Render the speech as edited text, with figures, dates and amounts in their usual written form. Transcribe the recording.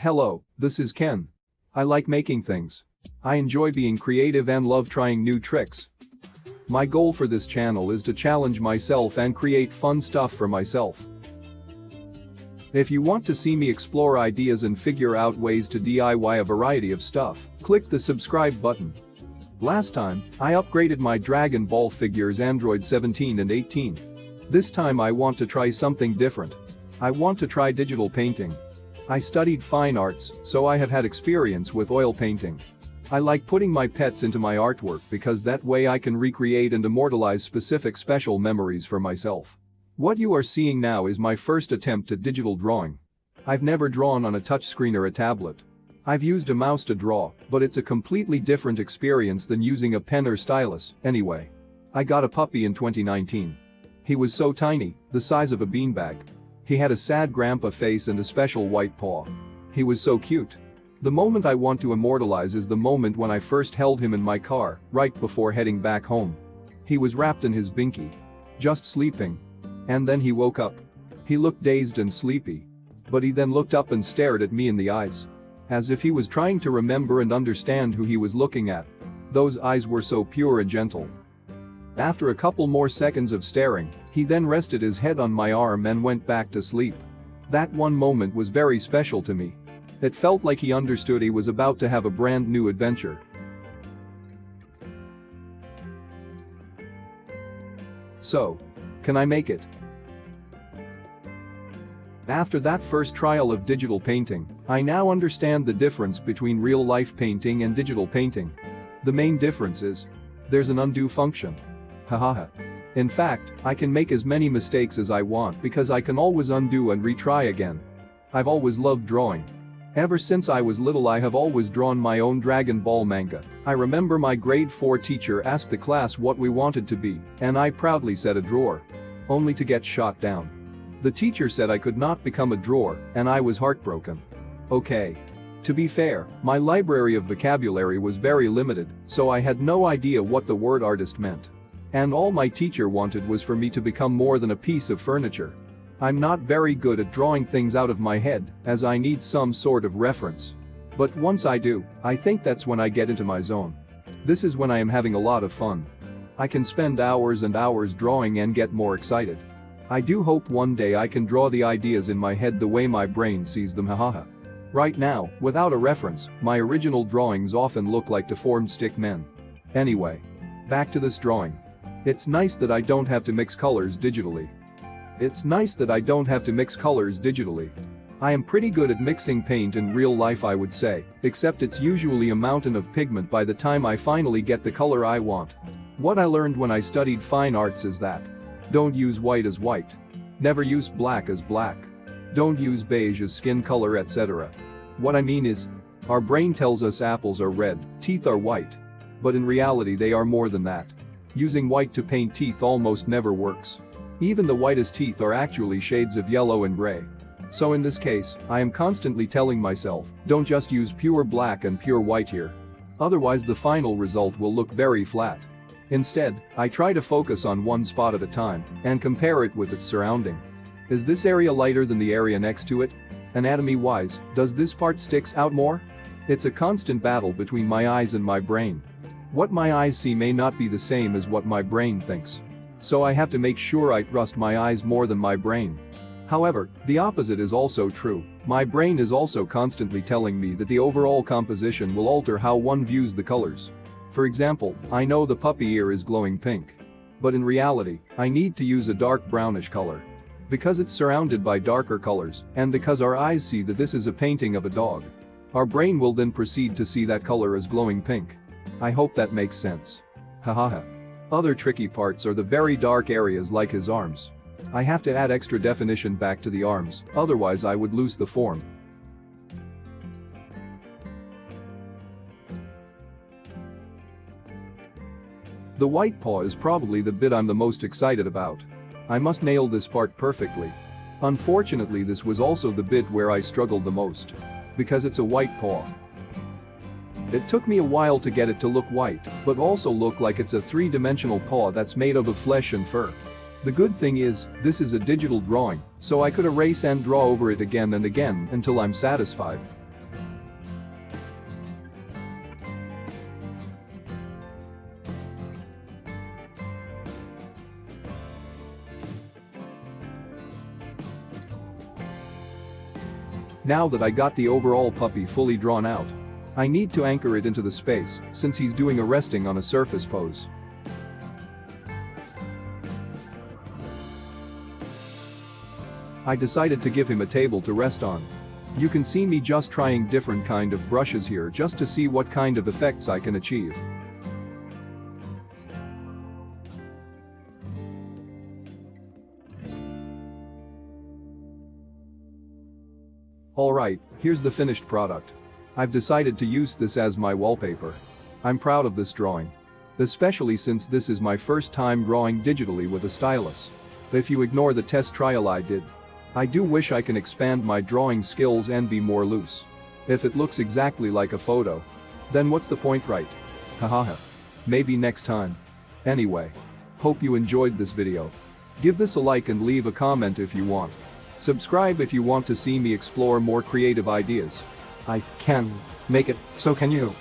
Hello, this is Ken. I like making things. I enjoy being creative and love trying new tricks. My goal for this channel is to challenge myself and create fun stuff for myself. If you want to see me explore ideas and figure out ways to DIY a variety of stuff, click the subscribe button. Last time, I upgraded my Dragon Ball figures Android 17 and 18. This time I want to try something different. I want to try digital painting. I studied fine arts, so I have had experience with oil painting. I like putting my pets into my artwork because that way I can recreate and immortalize specific special memories for myself. What you are seeing now is my first attempt at digital drawing. I've never drawn on a touchscreen or a tablet. I've used a mouse to draw, but it's a completely different experience than using a pen or stylus, anyway. I got a puppy in 2019. He was so tiny, the size of a beanbag. He had a sad grandpa face and a special white paw. He was so cute. The moment I want to immortalize is the moment when I first held him in my car, right before heading back home. He was wrapped in his binky. Just sleeping. And then he woke up. He looked dazed and sleepy. But he then looked up and stared at me in the eyes. As if he was trying to remember and understand who he was looking at. Those eyes were so pure and gentle. After a couple more seconds of staring, he then rested his head on my arm and went back to sleep. That one moment was very special to me. It felt like he understood he was about to have a brand new adventure. So, can I make it? After that first trial of digital painting, I now understand the difference between real-life painting and digital painting. The main difference is, there's an undo function. Hahaha. In fact, I can make as many mistakes as I want because I can always undo and retry again. I've always loved drawing. Ever since I was little I have always drawn my own Dragon Ball manga. I remember my grade 4 teacher asked the class what we wanted to be, and I proudly said a drawer. Only to get shot down. The teacher said I could not become a drawer, and I was heartbroken. Okay. To be fair, my library of vocabulary was very limited, so I had no idea what the word artist meant. And all my teacher wanted was for me to become more than a piece of furniture. I'm not very good at drawing things out of my head, as I need some sort of reference. But once I do, I think that's when I get into my zone. This is when I am having a lot of fun. I can spend hours and hours drawing and get more excited. I do hope one day I can draw the ideas in my head the way my brain sees them, hahaha. Right now, without a reference, my original drawings often look like deformed stick men. Anyway. Back to this drawing. It's nice that I don't have to mix colors digitally. I am pretty good at mixing paint in real life, I would say, except it's usually a mountain of pigment by the time I finally get the color I want. What I learned when I studied fine arts is that don't use white as white. Never use black as black. Don't use beige as skin color, etc. What I mean is, our brain tells us apples are red, teeth are white. But in reality they are more than that. Using white to paint teeth almost never works. Even the whitest teeth are actually shades of yellow and gray. So in this case, I am constantly telling myself, don't just use pure black and pure white here. Otherwise the final result will look very flat. Instead, I try to focus on one spot at a time and compare it with its surrounding. Is this area lighter than the area next to it? Anatomy-wise, does this part sticks out more? It's a constant battle between my eyes and my brain. What my eyes see may not be the same as what my brain thinks. So I have to make sure I trust my eyes more than my brain. However, the opposite is also true. My brain is also constantly telling me that the overall composition will alter how one views the colors. For example, I know the puppy ear is glowing pink. But in reality, I need to use a dark brownish color. Because it's surrounded by darker colors, and because our eyes see that this is a painting of a dog. Our brain will then proceed to see that color as glowing pink. I hope that makes sense. Hahaha. Other tricky parts are the very dark areas like his arms. I have to add extra definition back to the arms, otherwise I would lose the form. The white paw is probably the bit I'm the most excited about. I must nail this part perfectly. Unfortunately, this was also the bit where I struggled the most. Because it's a white paw. It took me a while to get it to look white, but also look like it's a three-dimensional paw that's made of flesh and fur. The good thing is, this is a digital drawing, so I could erase and draw over it again and again until I'm satisfied. Now that I got the overall puppy fully drawn out, I need to anchor it into the space since he's doing a resting on a surface pose. I decided to give him a table to rest on. You can see me just trying different kind of brushes here just to see what kind of effects I can achieve. Alright, here's the finished product. I've decided to use this as my wallpaper. I'm proud of this drawing. Especially since this is my first time drawing digitally with a stylus. If you ignore the test trial I did, I do wish I can expand my drawing skills and be more loose. If it looks exactly like a photo, then what's the point, right? Hahaha. Maybe next time. Anyway, hope you enjoyed this video. Give this a like and leave a comment if you want. Subscribe if you want to see me explore more creative ideas. I can make it, so can you.